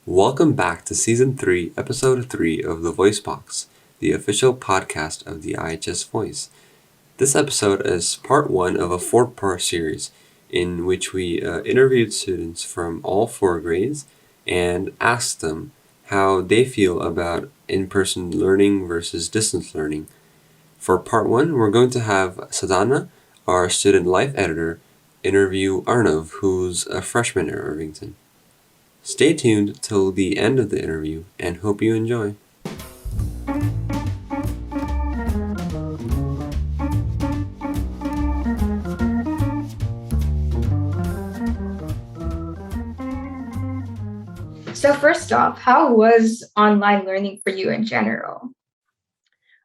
Welcome back to Season 3, Episode 3 of the Voicebox, the official podcast of the IHS Voice. This episode is part 1 of a 4-part series in which we interviewed students from all 4 grades and asked them how they feel about in-person learning versus distance learning. For part 1, we're going to have Sadhana, our student life editor, interview Arnav, who's a freshman at Irvington. Stay tuned till the end of the interview and hope you enjoy. So first off, how was online learning for you in general?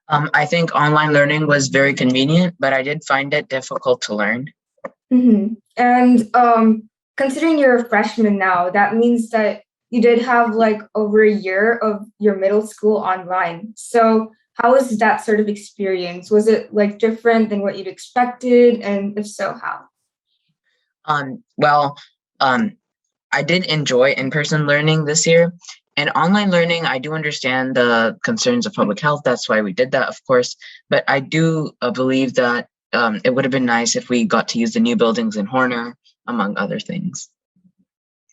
I think online learning was very convenient, but I did find it difficult to learn. Mm-hmm. And considering you're a freshman now, that means that you did have like over a year of your middle school online. So how was that sort of experience? Was it like different than what you'd expected? And if so, how? Well, I did enjoy in-person learning this year, and online learning, I do understand the concerns of public health. That's why we did that, of course. But I do believe that it would have been nice if we got to use the new buildings in Horner, among other things.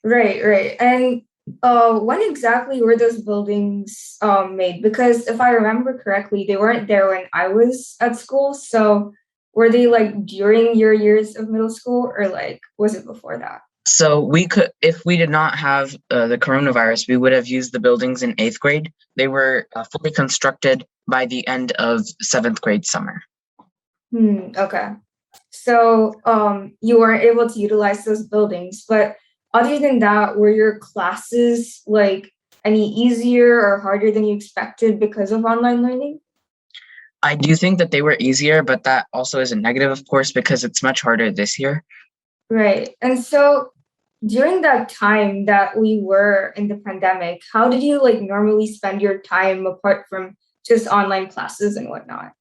Right. And when exactly were those buildings made? Because if I remember correctly, they weren't there when I was at school. So were they like during your years of middle school, or like was it before that? So we could, if we did not have the coronavirus, we would have used the buildings in 8th grade. They were fully constructed by the end of 7th grade summer. Okay. So you weren't able to utilize those buildings, but other than that, were your classes like any easier or harder than you expected because of online learning? I do think that they were easier, but that also is a negative, of course, because it's much harder this year. Right. And so during that time that we were in the pandemic, how did you like normally spend your time apart from just online classes and whatnot?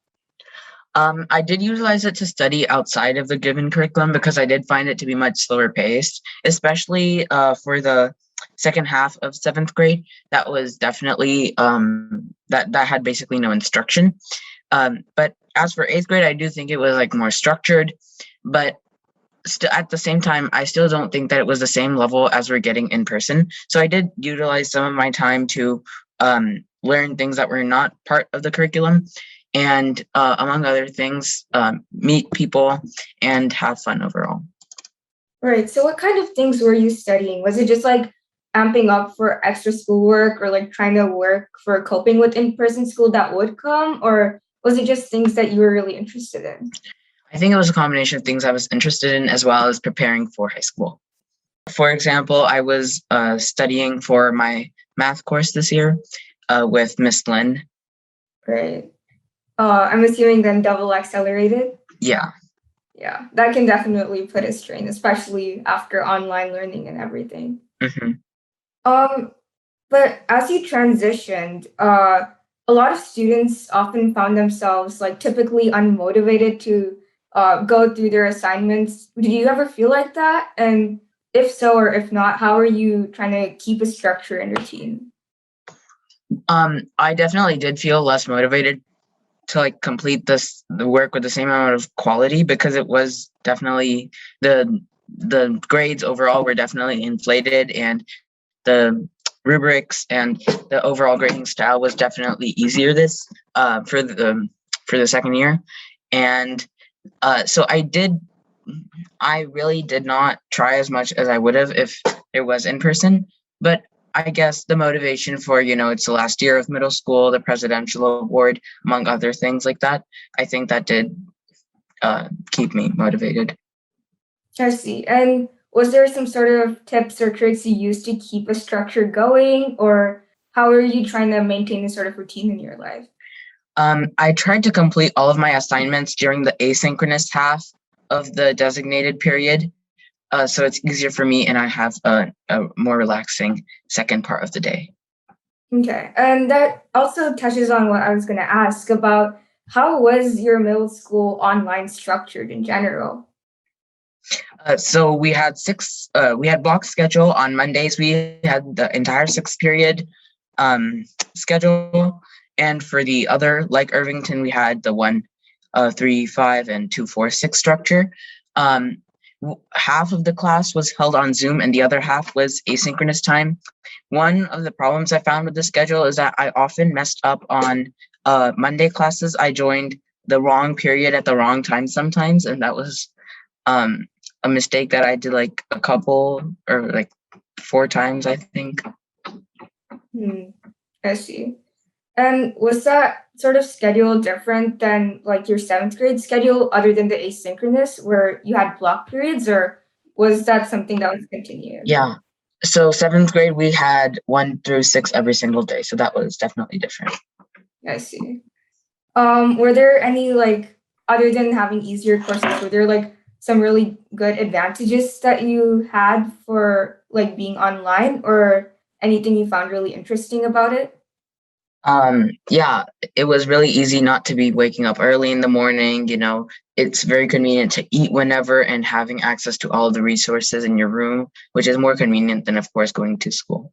I did utilize it to study outside of the given curriculum because I did find it to be much slower paced, especially for the second half of 7th grade. That was definitely that had basically no instruction. But as for 8th grade, I do think it was like more structured, but at the same time, I still don't think that it was the same level as we're getting in person. So I did utilize some of my time to learn things that were not part of the curriculum, and among other things, meet people and have fun overall. Right. So what kind of things were you studying? Was it just like amping up for extra schoolwork or like trying to work for coping with in-person school that would come? Or was it just things that you were really interested in? I think it was a combination of things I was interested in as well as preparing for high school. For example, I was studying for my math course this year with Miss Lynn. Right. I'm assuming then double accelerated. Yeah. Yeah, that can definitely put a strain, especially after online learning and everything. Mm-hmm. But as you transitioned, a lot of students often found themselves like typically unmotivated to go through their assignments. Did you ever feel like that? And if so, or if not, how are you trying to keep a structure and routine? I definitely did feel less motivated to like complete the work with the same amount of quality because it was definitely the grades overall were definitely inflated, and the rubrics and the overall grading style was definitely easier this for the second year. And so I really did not try as much as I would have if it was in person, but I guess the motivation for, it's the last year of middle school, the presidential award, among other things like that, I think that did keep me motivated. I see. And was there some sort of tips or tricks you used to keep a structure going, or how are you trying to maintain a sort of routine in your life? I tried to complete all of my assignments during the asynchronous half of the designated period. So it's easier for me, and I have a more relaxing second part of the day. Okay. And that also touches on what I was going to ask about how was your middle school online structured in general? So we had we had block schedule on Mondays. We had the entire 6 period schedule. And for the other, like Irvington, we had the 1-3-5 and 2-4-6 structure. Half of the class was held on Zoom and the other half was asynchronous time. One of the problems I found with the schedule is that I often messed up on Monday classes. I joined the wrong period at the wrong time sometimes, and that was um, a mistake that I did like a couple or like 4 times, I think. Hmm, I see. And was that sort of schedule different than like your seventh grade schedule, other than the asynchronous, where you had block periods, or was that something that was continued? Yeah. So 7th grade, we had 1-6 every single day. So that was definitely different. I see. Were there any like other than having easier courses, were there like some really good advantages that you had for like being online, or anything you found really interesting about it? Yeah, it was really easy not to be waking up early in the morning. It's very convenient to eat whenever and having access to all of the resources in your room, which is more convenient than, of course, going to school.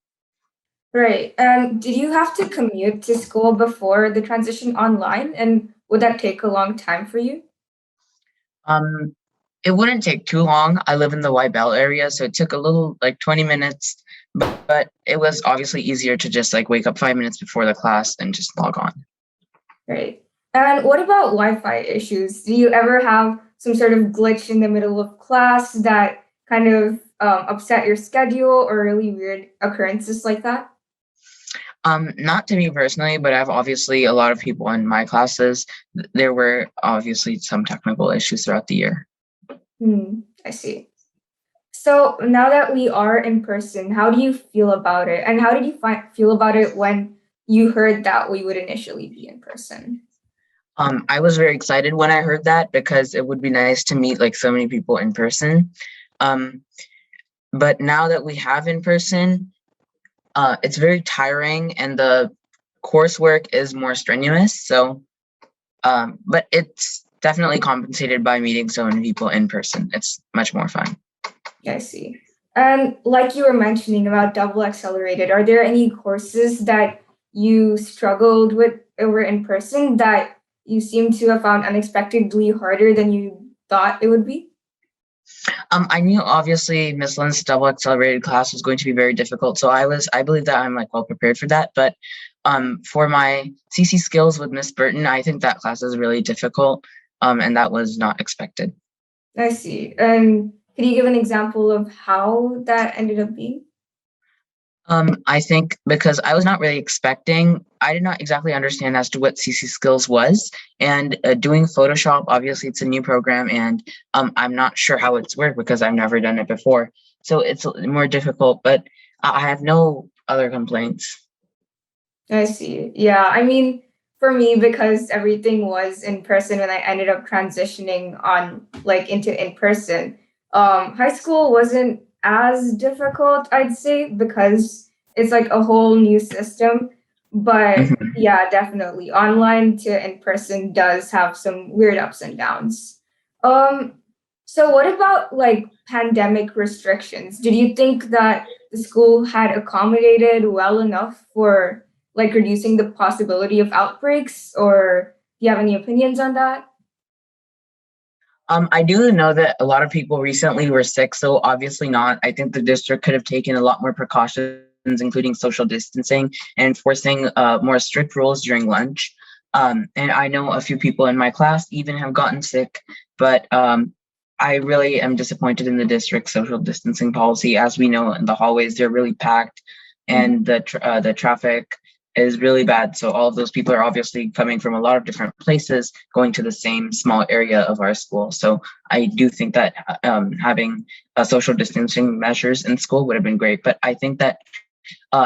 Right. And did you have to commute to school before the transition online? And would that take a long time for you? Um, it wouldn't take too long. I live in the White Bell area, so it took a little like 20 minutes, but it was obviously easier to just like wake up 5 minutes before the class and just log on. Right. And what about Wi-Fi issues? Do you ever have some sort of glitch in the middle of class that kind of upset your schedule, or really weird occurrences like that? Not to me personally, but I've obviously a lot of people in my classes. There were obviously some technical issues throughout the year. I see. So now that we are in person, how do you feel about it? And how did you feel about it when you heard that we would initially be in person? I was very excited when I heard that because it would be nice to meet like so many people in person. Um, but now that we have in person, it's very tiring and the coursework is more strenuous. So, but it's definitely compensated by meeting so many people in person. It's much more fun. I see. And like you were mentioning about double accelerated, are there any courses that you struggled with over in person that you seem to have found unexpectedly harder than you thought it would be? I knew obviously Miss Lynn's double accelerated class was going to be very difficult, so I believe that I'm like well prepared for that. But for my CC skills with Miss Burton, I think that class is really difficult, and that was not expected. I see. And can you give an example of how that ended up being? I think because I was not really expecting, I did not exactly understand as to what CC Skills was. And doing Photoshop, obviously, it's a new program, and I'm not sure how it's worked because I've never done it before. So it's more difficult, but I have no other complaints. I see. Yeah, I mean, for me, because everything was in person when I ended up transitioning on like into in person, high school wasn't as difficult, I'd say, because it's like a whole new system. But Mhm. yeah, definitely online to in person does have some weird ups and downs. Um, so what about like pandemic restrictions? Did you think that the school had accommodated well enough for like reducing the possibility of outbreaks, or do you have any opinions on that? I do know that a lot of people recently were sick, so obviously not. I think the district could have taken a lot more precautions, including social distancing and enforcing more strict rules during lunch. And I know a few people in my class even have gotten sick, but I really am disappointed in the district's social distancing policy. As we know, in the hallways, they're really packed, and the traffic is really bad. So all of those people are obviously coming from a lot of different places, going to the same small area of our school. So I do think that having social distancing measures in school would have been great. But I think that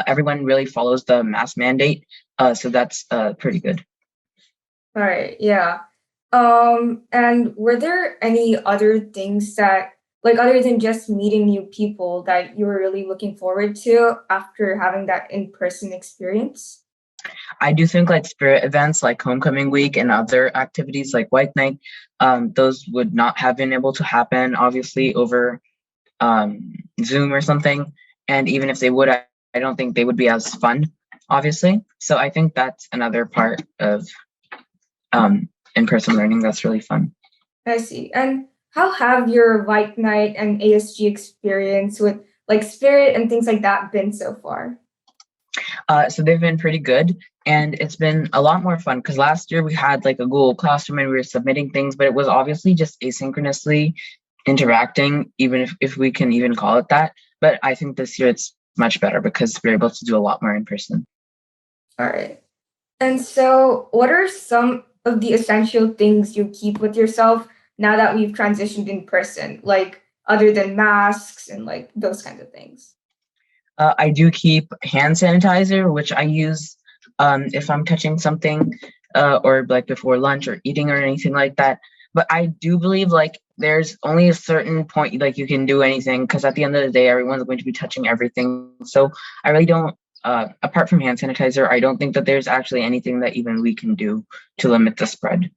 everyone really follows the mask mandate, so that's pretty good. All right, yeah. And were there any other things that, like, other than just meeting new people, that you were really looking forward to after having that in-person experience? I do think like spirit events like homecoming week and other activities like White Night, those would not have been able to happen obviously over Zoom or something. And even if they would, I don't think they would be as fun, obviously. So I think that's another part of in-person learning that's really fun. I see. And how have your White Night and ASG experience with like spirit and things like that been so far? So they've been pretty good, and it's been a lot more fun because last year we had like a Google Classroom and we were submitting things, but it was obviously just asynchronously interacting, even if we can even call it that. But I think this year it's much better because we're able to do a lot more in person. All right. And so, what are some of the essential things you keep with yourself now that we've transitioned in person, like other than masks and like those kinds of things? I do keep hand sanitizer, which I use if I'm touching something or like before lunch or eating or anything like that. But I do believe like there's only a certain point like you can do anything because at the end of the day, everyone's going to be touching everything. So I really don't, apart from hand sanitizer, I don't think that there's actually anything that even we can do to limit the spread.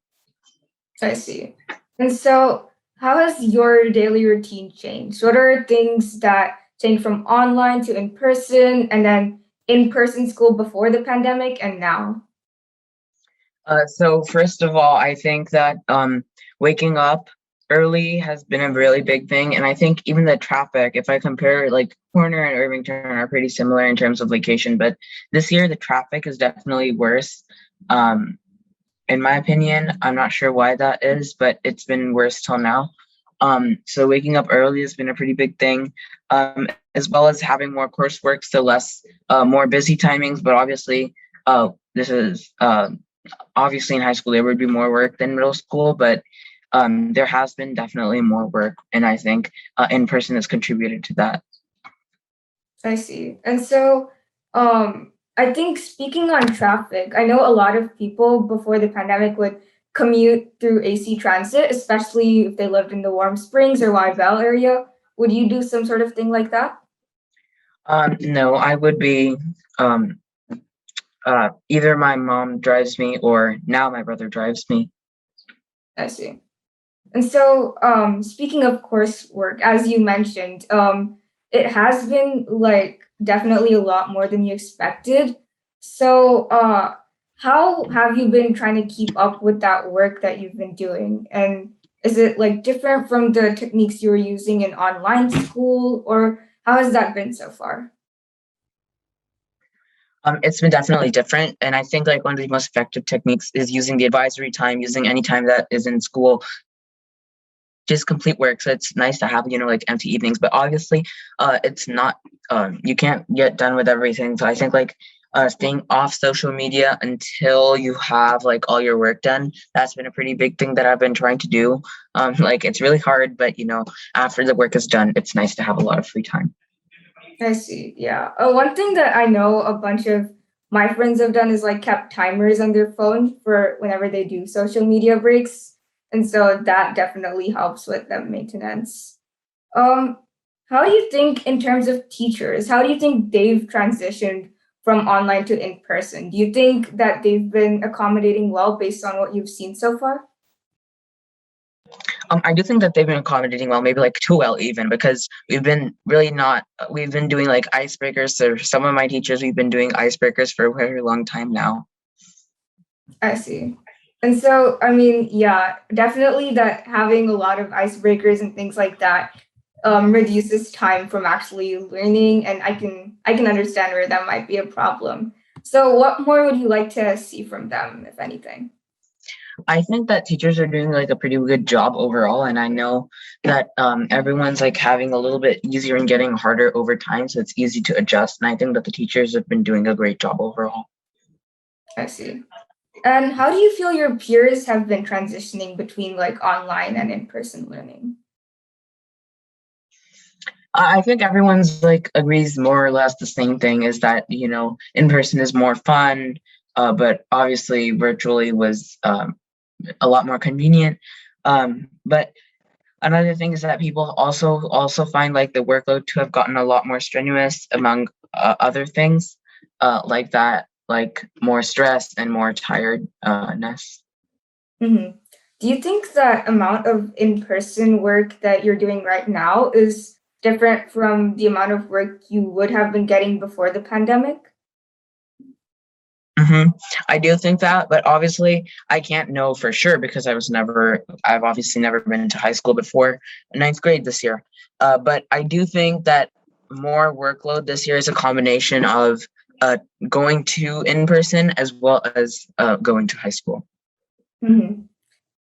I see. And so, how has your daily routine changed? What are things that changed from online to in person and then in person school before the pandemic and now? So first of all, I think that waking up early has been a really big thing, and I think even the traffic, if I compare like Corner and Irvington are pretty similar in terms of location, but this year the traffic is definitely worse. In my opinion, I'm not sure why that is, but it's been worse till now. So waking up early has been a pretty big thing, as well as having more coursework, so less more busy timings. But obviously, this is obviously in high school there would be more work than middle school, but there has been definitely more work, and I think in person has contributed to that. I see. And so, I think speaking on traffic, I know a lot of people before the pandemic would commute through AC transit, especially if they lived in the Warm Springs or Bell area. Would you do some sort of thing like that? No, I would be um, either my mom drives me or now my brother drives me. I see. And so, speaking of coursework, as you mentioned, it has been like definitely a lot more than you expected. So, how have you been trying to keep up with that work that you've been doing? And is it like different from the techniques you were using in online school, or how has that been so far? It's been definitely different, and I think like one of the most effective techniques is using the advisory time, using any time that is in school, just complete work. So it's nice to have like empty evenings, but obviously, it's not. You can't get done with everything. So I think like staying off social media until you have like all your work done. That's been a pretty big thing that I've been trying to do. Like it's really hard, but after the work is done, it's nice to have a lot of free time. I see. Yeah. One thing that I know a bunch of my friends have done is like kept timers on their phone for whenever they do social media breaks. And so that definitely helps with the maintenance. Um, how do you think, in terms of teachers, how do you think they've transitioned from online to in person? Do you think that they've been accommodating well based on what you've seen so far? I do think that they've been accommodating well, maybe like too well even, because we've been really not. We've been doing like icebreakers. So some of my teachers, we've been doing icebreakers for a very long time now. I see. And so, I mean, yeah, definitely that having a lot of icebreakers and things like that reduces time from actually learning, and I can understand where that might be a problem. So, what more would you like to see from them, if anything? I think that teachers are doing like a pretty good job overall, and I know that everyone's like having a little bit easier and getting harder over time, so it's easy to adjust. And I think that the teachers have been doing a great job overall. I see. And how do you feel your peers have been transitioning between like online and in-person learning? I think everyone's like agrees more or less the same thing is that in person is more fun, but obviously virtually was a lot more convenient. But another thing is that people also find like the workload to have gotten a lot more strenuous among other things like that. like more stress and more tiredness. Mm-hmm. Do you think that amount of in-person work that you're doing right now is different from the amount of work you would have been getting before the pandemic? I do think that, but obviously I can't know for sure because I've obviously never been to high school before ninth grade this year. But I do think that more workload this year is a combination of uh, going to in person as well as going to high school. Mm-hmm.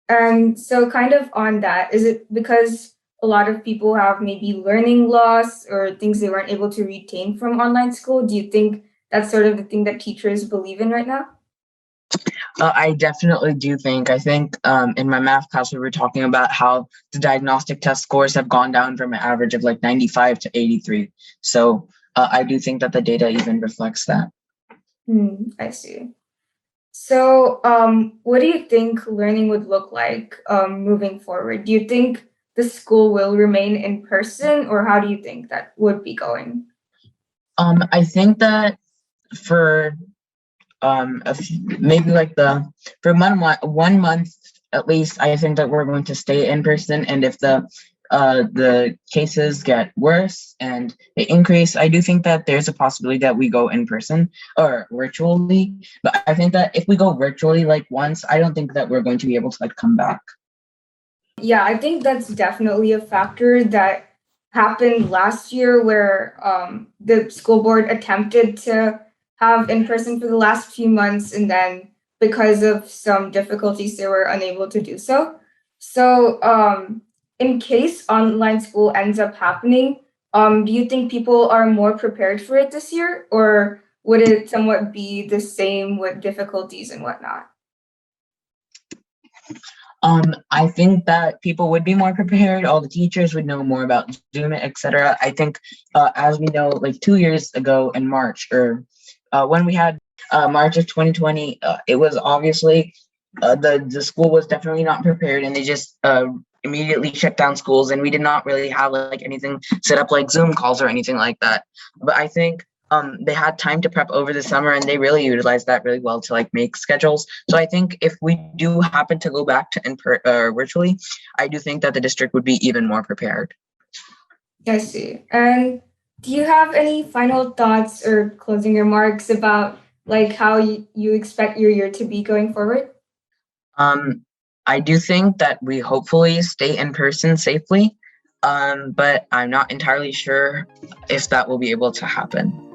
And so, kind of on that, is it because a lot of people have maybe learning loss or things they weren't able to retain from online school? Do you think that's sort of the thing that teachers believe in right now? I definitely do think. I think in my math class, we were talking about how the diagnostic test scores have gone down from an average of like 95 to 83. So I do think that the data even reflects that. I see. So, what do you think learning would look like moving forward? Do you think the school will remain in person, or how do you think that would be going? I think that for maybe like for 1 month at least, I think that we're going to stay in person. And if the cases get worse and they increase, I do think that there's a possibility that we go in person or virtually. But I think that if we go virtually like once, I don't think that we're going to be able to like come back. Yeah, I think that's definitely a factor that happened last year where the school board attempted to have in person for the last few months, and then because of some difficulties, they were unable to do so. So, in case online school ends up happening, do you think people are more prepared for it this year, or would it somewhat be the same with difficulties and whatnot? I think that people would be more prepared. All the teachers would know more about Zoom, etc. I think, as we know, like 2 years ago in March, or when we had March of 2020, it was obviously the school was definitely not prepared, and they just immediately shut down schools, and we did not really have like anything set up like Zoom calls or anything like that. But I think they had time to prep over the summer, and they really utilized that really well to like make schedules. So I think if we do happen to go back to virtually, I do think that the district would be even more prepared. I see. And do you have any final thoughts or closing remarks about like how you expect your year to be going forward? Um, I do think that we hopefully stay in person safely, but I'm not entirely sure if that will be able to happen.